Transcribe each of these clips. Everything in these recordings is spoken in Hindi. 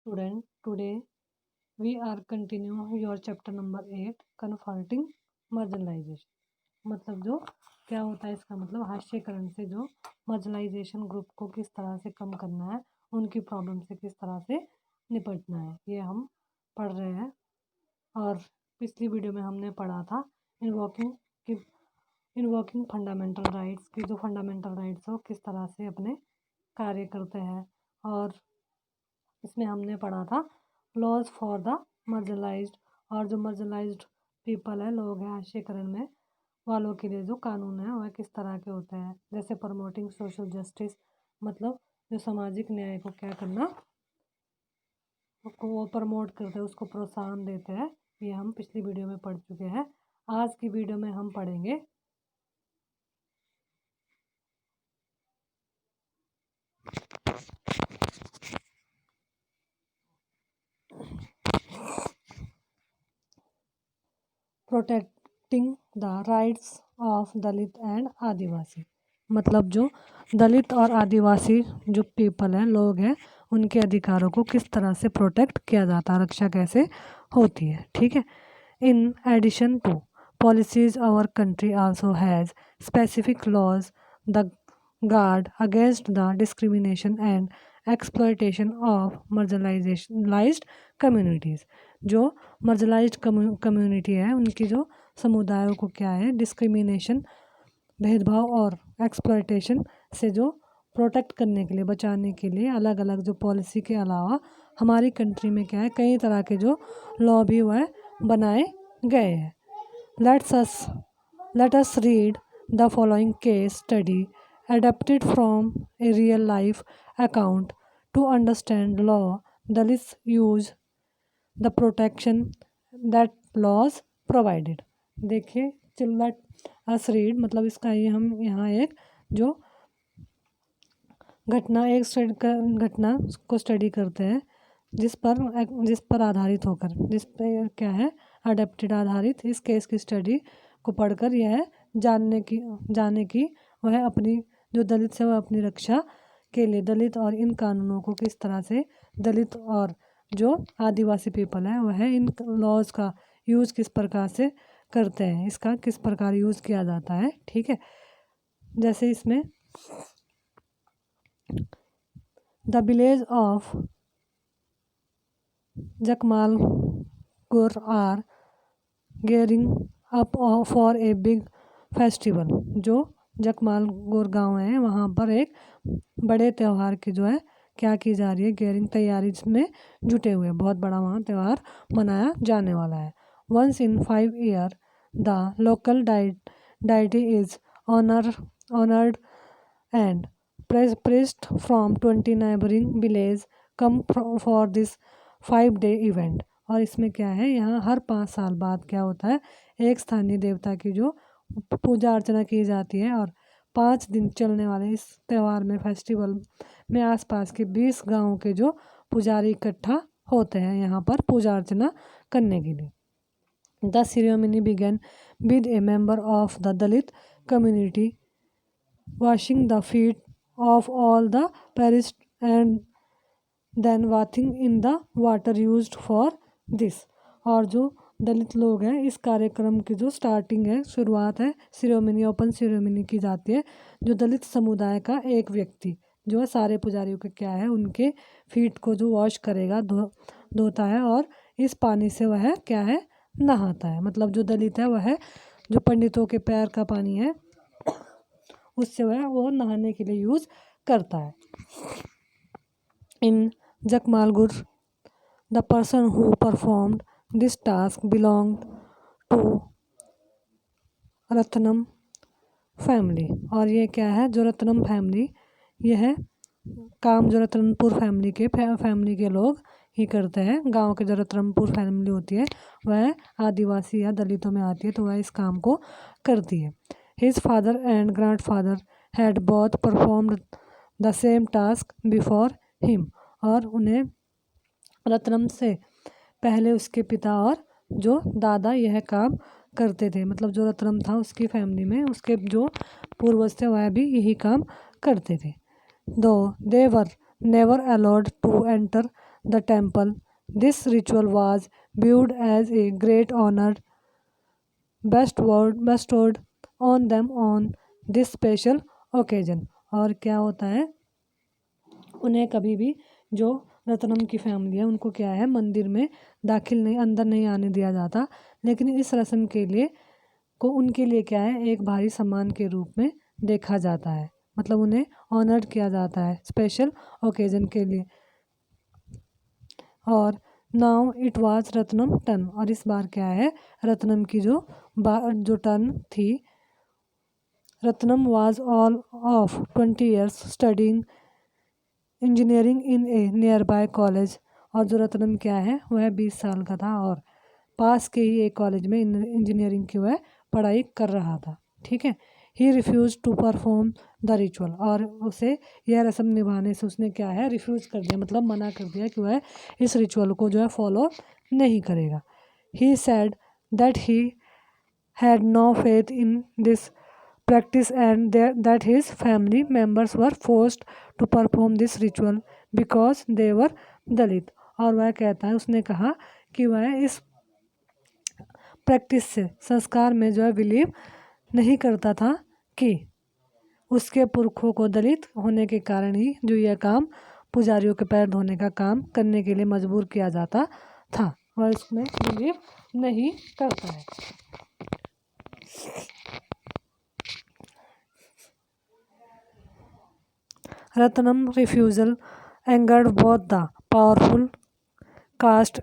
Student, today we are continue your chapter number 8 converting marginalization। मतलब जो क्या होता है इसका मतलब हास्यकरण से जो marginalization ग्रुप को किस तरह से कम करना है, उनकी प्रॉब्लम से किस तरह से निपटना है, ये हम पढ़ रहे हैं। और पिछली वीडियो में हमने पढ़ा था इन्वॉकिंग फंडामेंटल राइट्स की, जो फंडामेंटल राइट्स हो किस तरह से अपने कार्य करते हैं। और इसमें हमने पढ़ा था लॉज फॉर द मार्जिनलाइज्ड, और जो मार्जिनलाइज्ड पीपल है, लोग हैं आश्रयकरण में वालों के लिए जो कानून है वह किस तरह के होते हैं। जैसे प्रमोटिंग सोशल जस्टिस, मतलब जो सामाजिक न्याय को क्या करना, वो प्रमोट करते हैं, उसको प्रोत्साहन देते हैं। ये हम पिछली वीडियो में पढ़ चुके हैं। आज की वीडियो में हम पढ़ेंगे protecting the rights of Dalit and Adivasi. मतलब जो दलित और आदिवासी जो पीपल हैं, लोग हैं, उनके अधिकारों को किस तरह से प्रोटेक्ट किया जाता है, रक्षा कैसे होती है। ठीक है। In addition to policies our country also has specific laws the guard against the discrimination and exploitation of marginalised communities. जो मार्जिनलाइज्ड कम्युनिटी है, उनकी जो समुदायों को क्या है, डिस्क्रिमिनेशन, भेदभाव और एक्सप्लॉयटेशन से जो प्रोटेक्ट करने के लिए, बचाने के लिए अलग अलग जो पॉलिसी के अलावा हमारी कंट्री में क्या है, कई तरह के जो लॉ भी वह बनाए गए हैं। Let us read the following case study adapted from a real life account to understand law Dalits use the protection that laws provided। देखिए, लेट अस रीड मतलब इसका ये हम यहाँ एक जो घटना को स्टडी करते हैं, जिस पर आधारित होकर, जिस पे क्या है, अडेप्टेड आधारित इस केस की स्टडी को पढ़कर यह जाने की वह अपनी जो दलित है वह अपनी रक्षा के लिए दलित और इन कानूनों को किस तरह से दलित और जो आदिवासी पीपल है वह इन लॉज का यूज़ किस प्रकार से करते हैं, इसका किस प्रकार यूज़ किया जाता है। ठीक है। जैसे इसमें the village of Jakmalpur are gearing up for a big festival. जो जकमालपुर गांव है, वहाँ पर एक बड़े त्यौहार की जो है क्या की जा रही है, गेयरिंग, तैयारी में जुटे हुए, बहुत बड़ा वहाँ त्यौहार मनाया जाने वाला है। Once in 5 year the local deity is honoured and priest from 20 neighboring village come for this 5-day event। और इसमें क्या है, यहाँ हर 5 साल बाद क्या होता है, एक स्थानीय देवता की जो पूजा अर्चना की जाती है। और 5 दिन चलने वाले इस त्यौहार में, फेस्टिवल में, आसपास के 20 गांवों के जो पुजारी इकट्ठा होते हैं यहाँ पर पूजा अर्चना करने के लिए। The ceremony began with a member of the Dalit community washing the feet of all the perished and then bathing in the water used for this। और जो दलित लोग हैं, इस कार्यक्रम की जो स्टार्टिंग है, शुरुआत है, सेरेमनी, ओपन सेरेमनी की जाती है। जो दलित समुदाय का एक व्यक्ति जो है, सारे पुजारियों के क्या है, उनके फीट को जो वॉश करेगा, धोता है, और इस पानी से वह क्या है, नहाता है। मतलब जो दलित है वह जो पंडितों के पैर का पानी है उससे वह वो नहाने के लिए यूज़ करता है। In Jakmalpur the person who performed this task belong to Ratnam family. और ये क्या है, जो रत्नम फैमिली, यह काम जो रतनपुर फैमिली के लोग ही करते हैं। गांव के जो रतनपुर फैमिली होती है वह आदिवासी या दलितों में आती है, तो वह इस काम को करती है। His father and grandfather had both performed the same task before him। और उन्हें रत्नम से पहले उसके पिता और जो दादा यह काम करते थे। मतलब जो रत्नम था उसकी फैमिली में उसके जो पूर्वज थे वह भी यही काम करते थे। Though they were never allowed to enter the temple. This ritual was viewed as a great honor bestowed on them on this special occasion. और क्या होता है, उन्हें कभी भी जो रत्नम की फैमिली है उनको क्या है, मंदिर में अंदर नहीं आने दिया जाता, लेकिन इस रस्म के लिए उनके लिए क्या है, एक भारी सम्मान के रूप में देखा जाता है, मतलब उन्हें ऑनर्ड किया जाता है स्पेशल ओकेजन के लिए। और now it was Ratnam turn, और इस बार क्या है, रत्नम की जो टर्न थी। Ratnam was all of 20 years studying engineering in A near by college, और जो रत्नम क्या है वह 20 साल का था और पास के ही एक कॉलेज में इंजीनियरिंग की वह पढ़ाई कर रहा था। ठीक है। He refuse to perform the ritual, और उसे यह रस्म निभाने से उसने क्या है, रिफ्यूज़ कर दिया, मतलब मना कर दिया कि वह इस रिचुअल को जो है फॉलो नहीं करेगा। He said that he had no faith in this practice and that his family members were forced to perform this ritual because they were दलित। और वह कहता है, उसने कहा कि वह इस प्रैक्टिस से, संस्कार में जो है बिलीव नहीं करता था कि उसके पुरखों को दलित होने के कारण ही जो यह काम पुजारियों के पैर धोने का काम करने के लिए मजबूर किया जाता था, वह इसमें बिलीव नहीं करता है। Ratnam refusal angered both the powerful caste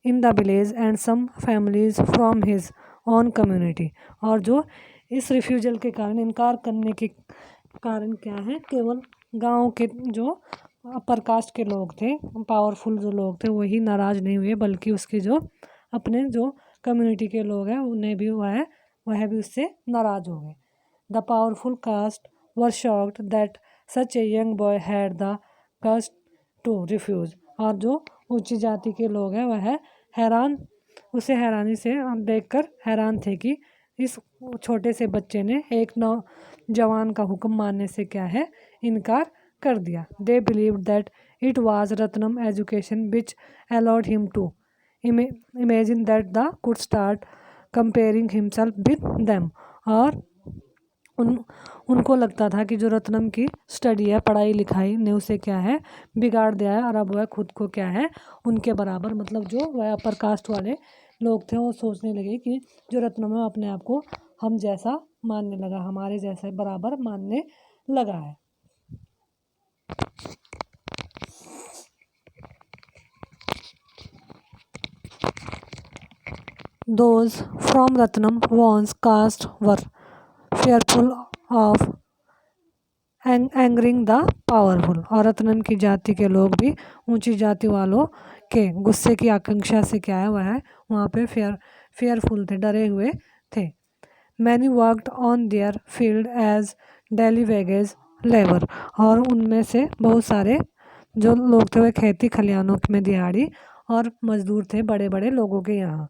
in the village and some families from his own community। और जो इस रिफ्यूजल के कारण, इनकार करने के कारण क्या है, केवल गांव के जो अपर कास्ट के लोग थे, पावरफुल जो लोग थे, वही नाराज़ नहीं हुए, बल्कि उसके जो अपने जो कम्युनिटी के लोग हैं उन्हें भी वह भी उससे नाराज़ हो गए। The powerful caste were shocked that such a young boy had the कस्ट टू रिफ्यूज़, और जो ऊंची जाति के लोग हैं वह हैरानी से देखकर हैरान थे कि इस छोटे से बच्चे ने एक नौजवान का हुक्म मानने से क्या है, इनकार कर दिया। They believe that it was Ratnam education which allowed him to imagine that the could start comparing himself with them. और उनको लगता था कि जो रत्नम की स्टडी है, पढ़ाई लिखाई ने उसे क्या है, बिगाड़ दिया है, और अब वह खुद को क्या है, उनके बराबर, मतलब जो वह अपर कास्ट वाले लोग थे वो सोचने लगे कि जो रत्नम है अपने आप को हम जैसा मानने लगा, हमारे जैसे बराबर मानने लगा है। Those from Ratnam once caste were fearful of एंगरिंग the powerful, और रत्नम की जाति के लोग भी ऊंची जाति वालों के गुस्से की आकांक्षा से क्या है, वह वहाँ पे फेयरफुल थे, डरे हुए थे। Many worked on their field as daily wages labour, और उनमें से बहुत सारे जो लोग थे वह खेती खलिहानों में दिहाड़ी और मजदूर थे, बड़े बड़े लोगों के यहाँ।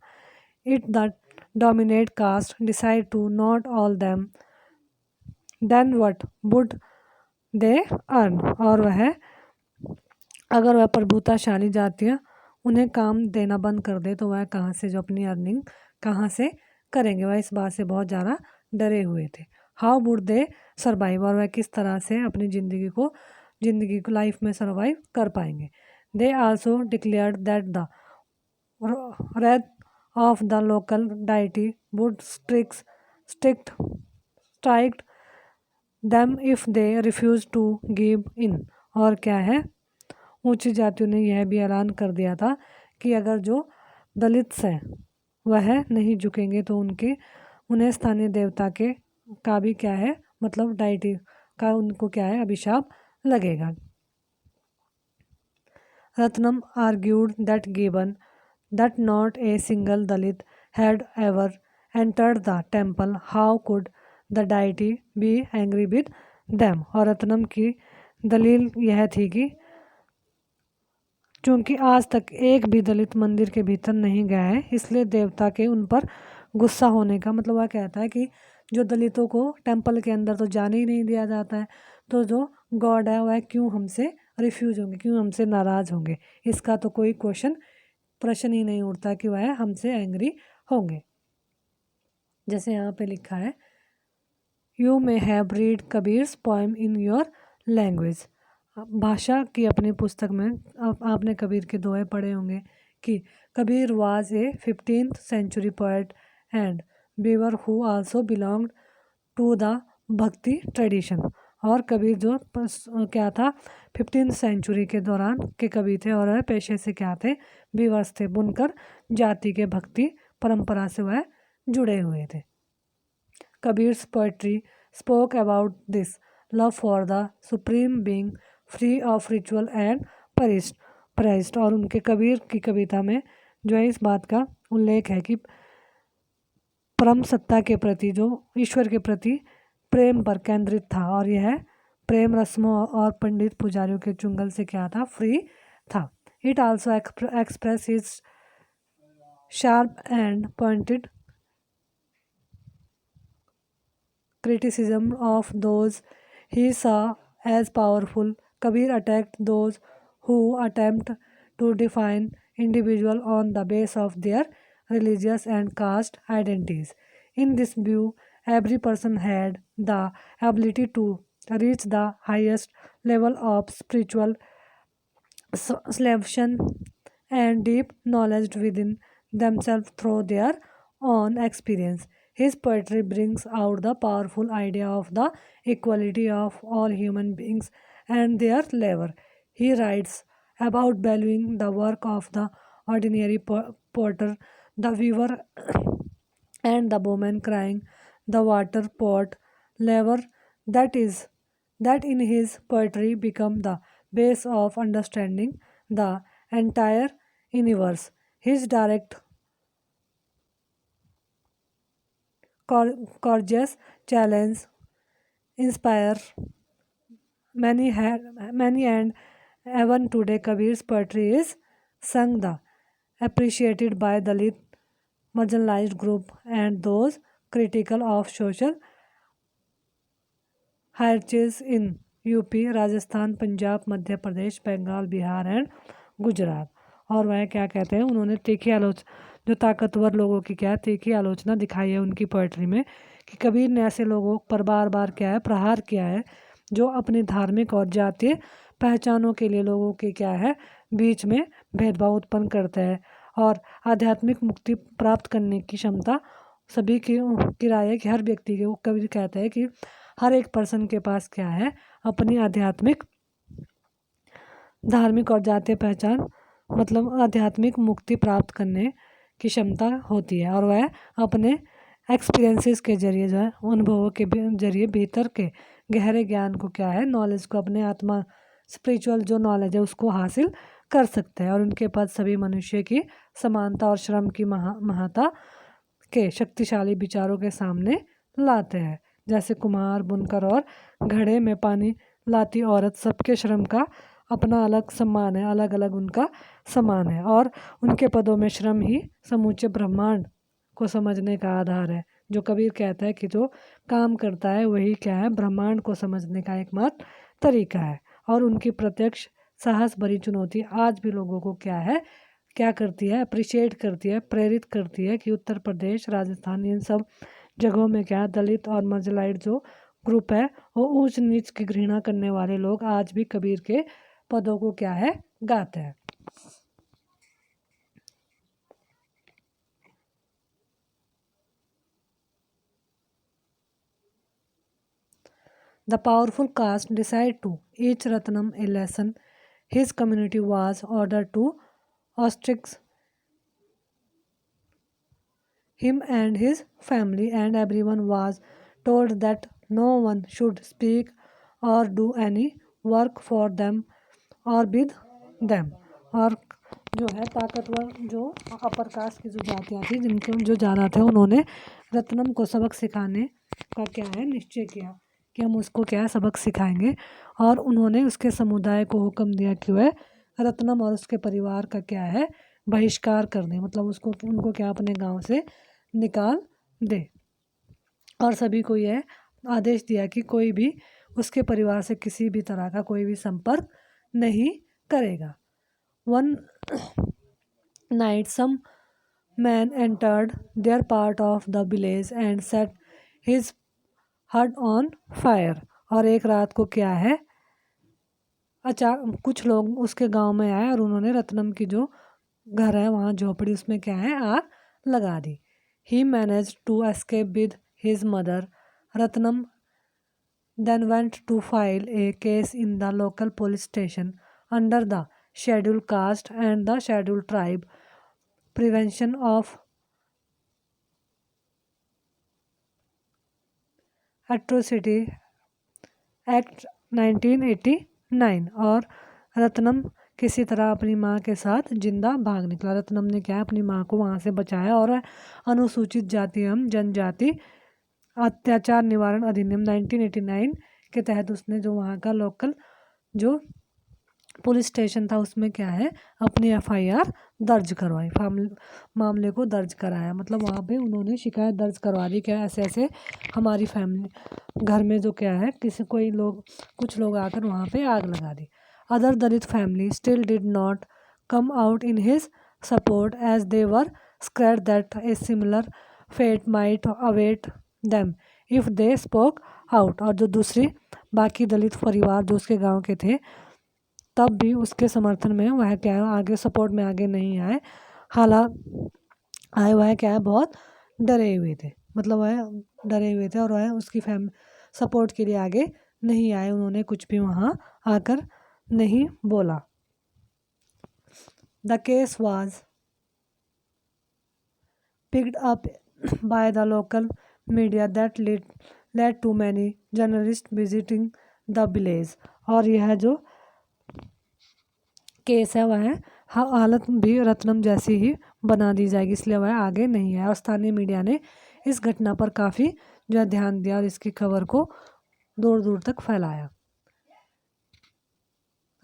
It the dominate caste decide to not all them then what would they earn, और अगर वह प्रभुताशाली जातियाँ उन्हें काम देना बंद कर दे तो वह कहाँ से जो अपनी अर्निंग कहाँ से करेंगे, वह इस बात से बहुत ज़्यादा डरे हुए थे। हाउ वुड दे सर्वाइव, और वह किस तरह से अपनी ज़िंदगी को लाइफ में सर्वाइव कर पाएंगे। They also declared that the wrath of the local deity would strike them if they refuse to give in, और क्या है, ऊंची जातियों ने यह भी ऐलान कर दिया था कि अगर जो दलित हैं वह नहीं झुकेंगे तो उन्हें स्थानीय देवता का भी क्या है, मतलब डाइटी का उनको क्या है, अभिशाप लगेगा। Ratnam argued that given that not a single Dalit had ever entered the temple, how could the deity be angry with them, और रत्नम की दलील यह थी कि चूंकि आज तक एक भी दलित मंदिर के भीतर नहीं गया है, इसलिए देवता के उन पर गुस्सा होने का, मतलब वह कहता है कि जो दलितों को टेंपल के अंदर तो जाने ही नहीं दिया जाता है, तो जो गॉड है वह क्यों हमसे रिफ्यूज होंगे, क्यों हमसे नाराज़ होंगे। इसका तो कोई प्रश्न ही नहीं उठता कि वह हमसे एंग्री होंगे। जैसे यहाँ पे लिखा है, you may have read Kabir's poem in your language. भाषा की अपनी पुस्तक में आपने कबीर के दोहे पढ़े होंगे कि Kabir was a 15th century poet and weaver who also belonged to the bhakti tradition. और कबीर जो क्या था, 15th सेंचुरी के दौरान के कवि थे और वह पेशे से क्या थे, बीवर्स थे, बुनकर जाति के भक्ति परंपरा से वह जुड़े हुए थे। Kabir's poetry spoke about this love for the supreme being, free of ritual and praised। और उनके कबीर की कविता में जो है इस बात का उल्लेख है कि परम सत्ता के प्रति, जो ईश्वर के प्रति प्रेम पर केंद्रित था, और यह प्रेम रस्मों और पंडित पुजारियों के चुंगल से क्या था, फ्री था। It also express his sharp and pointed criticism of those he saw as powerful. Kabir attacked those who attempt to define individual on the basis of their religious and caste identities. In this view, every person had the ability to reach the highest level of spiritual salvation and deep knowledge within themselves through their own experience. His poetry brings out the powerful idea of the equality of all human beings and their labor. He writes about valuing the work of the ordinary potter, the weaver, and the woman crying, the water pot labor, that is, that in his poetry become the base of understanding the entire universe. His direct, courageous challenge inspire many, and even today Kabir's poetry is sung the appreciated by Dalit marginalized group and those critical of social hierarchies in UP, Rajasthan, Punjab, Madhya Pradesh, Bengal, Bihar and Gujarat. और वह क्या कहते हैं, उन्होंने तीखी आलोचना, जो ताकतवर लोगों की क्या तीखी आलोचना दिखाई है उनकी पोइट्री में, कि कबीर ने ऐसे लोगों पर बार बार क्या है, प्रहार किया है, जो अपनी धार्मिक और जातीय पहचानों के लिए लोगों के क्या है, बीच में भेदभाव उत्पन्न करते हैं। और आध्यात्मिक मुक्ति प्राप्त करने की क्षमता सभी की राय है कि हर व्यक्ति के, वो कबीर कहते हैं कि हर एक पर्सन के पास क्या है, अपनी आध्यात्मिक, धार्मिक और जातीय पहचान, मतलब आध्यात्मिक मुक्ति प्राप्त करने की क्षमता होती है। और वह अपने एक्सपीरियंसेस के जरिए, जो है अनुभवों के जरिए भीतर के गहरे ज्ञान को क्या है, नॉलेज को, अपने आत्मा स्पिरिचुअल जो नॉलेज है उसको हासिल कर सकते हैं। और उनके पास सभी मनुष्य की समानता और श्रम की महत्ता के शक्तिशाली विचारों के सामने लाते हैं। जैसे कुम्हार, बुनकर और घड़े में पानी लाती औरत, सबके श्रम का अपना अलग सम्मान है, अलग अलग उनका सम्मान है। और उनके पदों में श्रम ही समूचे ब्रह्मांड को समझने का आधार है। जो कबीर कहता है कि जो काम करता है वही क्या है, ब्रह्मांड को समझने का एकमात्र तरीका है। और उनकी प्रत्यक्ष साहस भरी चुनौती आज भी लोगों को क्या है, क्या करती है, अप्रिशिएट करती है, प्रेरित करती है कि उत्तर प्रदेश, राजस्थान, इन सब जगहों में क्या दलित और मार्जिनलाइज्ड जो ग्रुप है, वो ऊंच नीच की घृणा करने वाले लोग आज भी कबीर के पदों को क्या है, गाते हैं। The powerful caste decided to each Ratnam a lesson. His community was ordered to ostracize him and his family, and everyone was told that no one should speak or do any work for them or with them। और जो है ताकतवर, जो अपर कास्ट की जो जातियाँ थी, जिनको जो ज़्यादा थे, उन्होंने रत्नम को सबक सिखाने का क्या है, निश्चय किया कि हम उसको क्या सबक सिखाएंगे। और उन्होंने उसके समुदाय को हुक्म दिया कि वह रत्नम और उसके परिवार का क्या है, बहिष्कार कर दे, मतलब उसको, उनको क्या अपने गांव से निकाल दे। और सभी को यह आदेश दिया कि कोई भी उसके परिवार से किसी भी तरह का कोई भी संपर्क नहीं करेगा। One night some man entered their part of the village and set his hut on fire. और एक रात को क्या है, कुछ लोग उसके गांव में आए और उन्होंने रत्नम की जो घर है वहाँ झोपड़ी उसमें क्या है आग लगा दी। He manage to escape with his mother. Ratnam then went to file a case in the local police station under the scheduled caste and the scheduled tribe prevention of atrocity act 1989। और रत्नम किसी तरह अपनी माँ के साथ जिंदा भाग निकला। रत्नम ने क्या है अपनी माँ को वहाँ से बचाया और अनुसूचित जाति एवं जनजाति अत्याचार निवारण अधिनियम 1989 के तहत उसने जो वहाँ का लोकल जो पुलिस स्टेशन था उसमें क्या है अपनी एफआईआर दर्ज करवाई, मामले को दर्ज कराया। मतलब वहाँ पे उन्होंने शिकायत दर्ज करवा दी क्या ऐसे ऐसे हमारी फैमिली घर में जो क्या है किसी कोई लोग कुछ लोग आकर वहाँ पे आग लगा दी। Other Dalit family still did not come out in his support as they were scared that a similar fate might await them if they spoke out. और जो दूसरी बाकी दलित परिवार जो उसके गांव के थे तब भी उसके समर्थन में वह क्या है आगे सपोर्ट में आगे नहीं आए। हालांकि आए वह क्या है बहुत डरे हुए थे, मतलब वह डरे हुए थे और वह उसकी सपोर्ट के लिए आगे नहीं आए, उन्होंने कुछ भी वहाँ आकर नहीं बोला। The case was picked up by the local media that led to many journalists visiting the village। और यह जो केस है वह हालत भी रत्नम जैसी ही बना दी जाएगी, इसलिए वह आगे नहीं है। और स्थानीय मीडिया ने इस घटना पर काफ़ी जो है ध्यान दिया और इसकी खबर को दूर दूर तक फैलाया।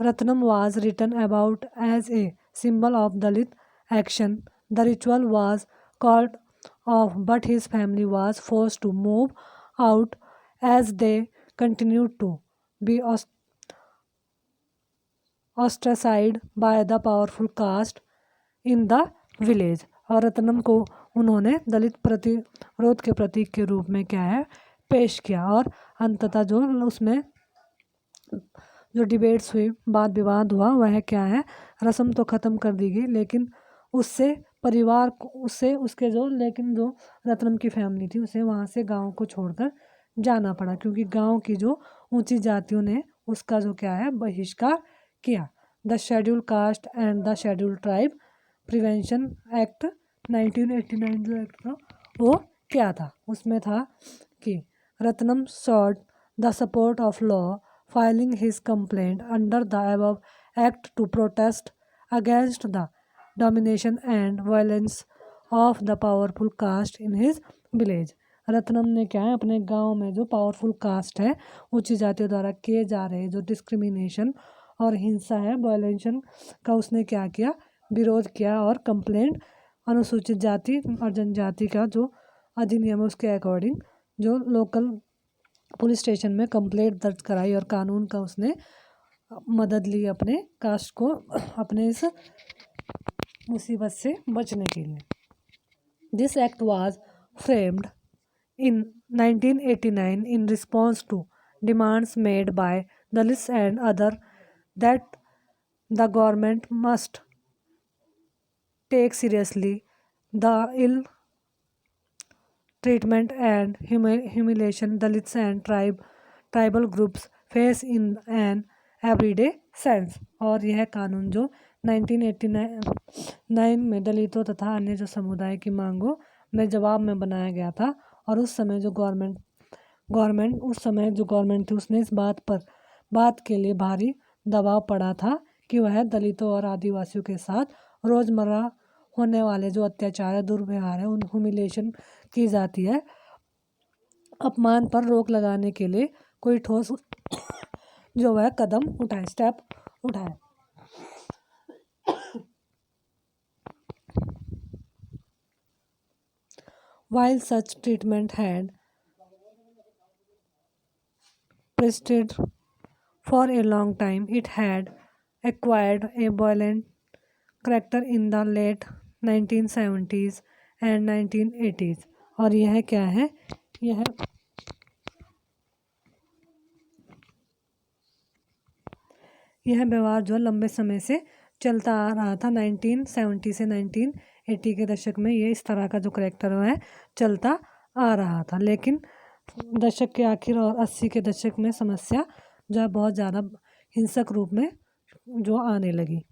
Ratnam was written about as a symbol of Dalit action. The ritual was called off but his family was force to move out as they continue to be ostracized by the powerful caste in the village। और रत्नम को उन्होंने दलित प्रतिरोध के प्रतीक के रूप में क्या है पेश किया। और अंततः जो उसमें जो डिबेट्स हुई वाद विवाद हुआ वह क्या है रस्म तो ख़त्म कर दी गई, लेकिन उससे परिवार को उससे उसके जो लेकिन जो रत्नम की फैमिली थी उसे वहाँ से गांव को छोड़कर जाना पड़ा क्योंकि गांव की जो ऊंची जातियों ने उसका जो क्या है बहिष्कार किया। The schedule caste and the schedule tribe prevention act 1989 जो एक्ट था वो क्या था, उसमें था कि Ratnam sought the support of law filing his complaint under the above act to protest against the domination and violence of the powerful caste in his village। Ratnam ने क्या है अपने गांव में जो पावरफुल कास्ट है ऊंची जातियों द्वारा किए जा रहे जो डिस्क्रिमिनेशन और हिंसा है वायलेंशन का उसने क्या किया विरोध किया और कंप्लेंट अनुसूचित जाति और जनजाति का जो अधिनियम है उसके अकॉर्डिंग जो लोकल पुलिस स्टेशन में कंप्लेंट दर्ज कराई और कानून का उसने मदद ली अपने कास्ट को अपने इस मुसीबत से बचने के लिए। This act was framed in 1989 in response to demands made by Dalits and other that the government must take seriously the ill treatment and humiliation Dalits and tribal groups face in an everyday sense। और यह कानून जो 1989 में दलितों तथा अन्य जो समुदाय की मांगों में जवाब में बनाया गया था। और उस समय जो गवर्नमेंट थी उसने इस बात के लिए भारी दबाव पड़ा था कि वह दलितों और आदिवासियों के साथ रोज़मर्रा होने वाले जो अत्याचार है दुर्व्यवहार है उन ह्यूमिलेशन की जाती है अपमान पर रोक लगाने के लिए कोई ठोस जो वह कदम उठाए स्टेप उठाए। While such treatment had persisted for a long time, it had acquired a violent character in the late 1970s and 1980s। और यह क्या है, यह व्यवहार जो लंबे समय से चलता आ रहा था। 1970 से 1980 के दशक में ये इस तरह का जो करेक्टर है चलता आ रहा था, लेकिन दशक के आखिर और 80 के दशक में समस्या जो है बहुत ज़्यादा हिंसक रूप में जो आने लगी।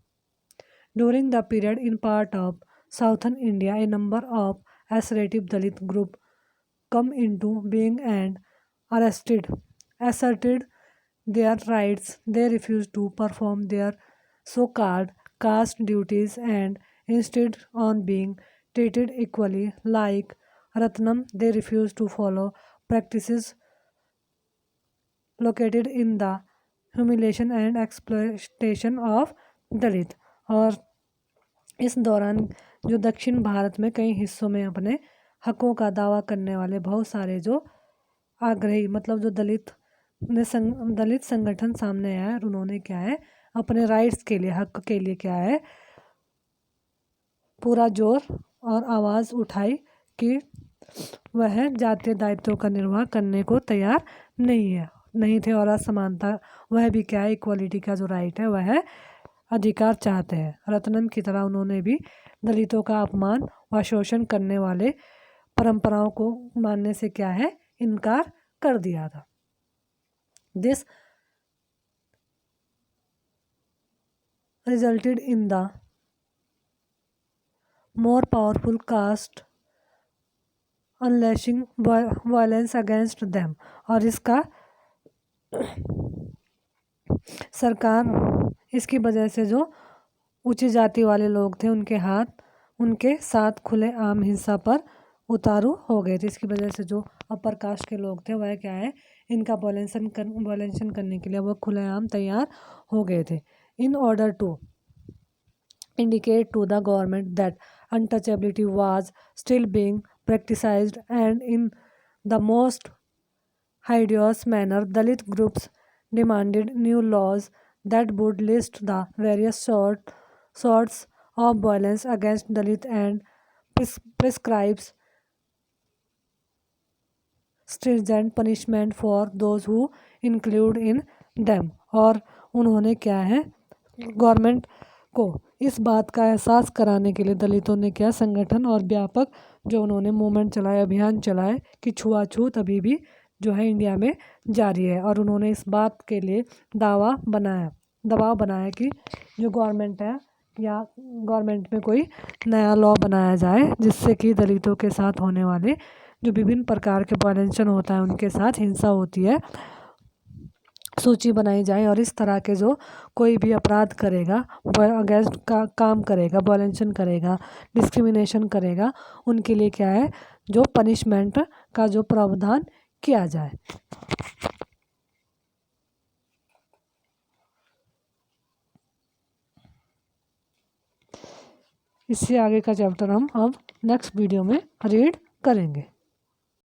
During the period in part of southern India A number of assertive Dalit group come into being and asserted their rights. They refused to perform their so-called caste duties and instead on being treated equally like Ratnam, they refused to follow practices located in the humiliation and exploitation of Dalit। और इस दौरान जो दक्षिण भारत में कई हिस्सों में अपने हकों का दावा करने वाले बहुत सारे जो आग्रही मतलब जो दलित संगठन सामने आया और उन्होंने क्या है अपने राइट्स के लिए, हक के लिए क्या है पूरा जोर और आवाज़ उठाई कि वह जातीय दायित्वों का निर्वाह करने को तैयार नहीं थे और असमानता वह भी क्या है इक्वालिटी का जो राइट है वह अधिकार चाहते हैं। रत्नम की तरह उन्होंने भी दलितों का अपमान व शोषण करने वाले परंपराओं को मानने से क्या है इनकार कर दिया था। This resulted in the more powerful caste unleashing violence against them. और इसका सरकार इसकी वजह से जो ऊंची जाति वाले लोग थे उनके साथ खुले आम हिंसा पर उतारू हो गए थे। इसकी वजह से जो अपर कास्ट के लोग थे वह क्या है इनका वॉयलेंशन करने के लिए वह खुलेआम तैयार हो गए थे। In order to indicate to the government that untouchability was still being practiced and in the most hideous manner, Dalit groups demanded new laws that would list the various sorts of violence against Dalit and prescribes stringent punishment for those who include in them। और उन्होंने क्या है गवर्नमेंट को इस बात का एहसास कराने के लिए दलितों ने क्या संगठन और व्यापक जो उन्होंने मूवमेंट चलाए, अभियान चलाए कि छुआछूत अभी भी जो है इंडिया में जारी है। और उन्होंने इस बात के लिए दबाव बनाया कि जो गवर्नमेंट है या गवर्नमेंट में कोई नया लॉ बनाया जाए जिससे कि दलितों के साथ होने वाले जो विभिन्न प्रकार के वायलेंशन होता है उनके साथ हिंसा होती है सूची बनाई जाए और इस तरह के जो कोई भी अपराध करेगा अगेंस्ट का काम करेगा, वायलेंशन करेगा, डिस्क्रिमिनेशन करेगा उनके लिए क्या है जो पनिशमेंट का जो प्रावधान किया जाए। इससे आगे का चैप्टर हम अब नेक्स्ट वीडियो में रीड करेंगे।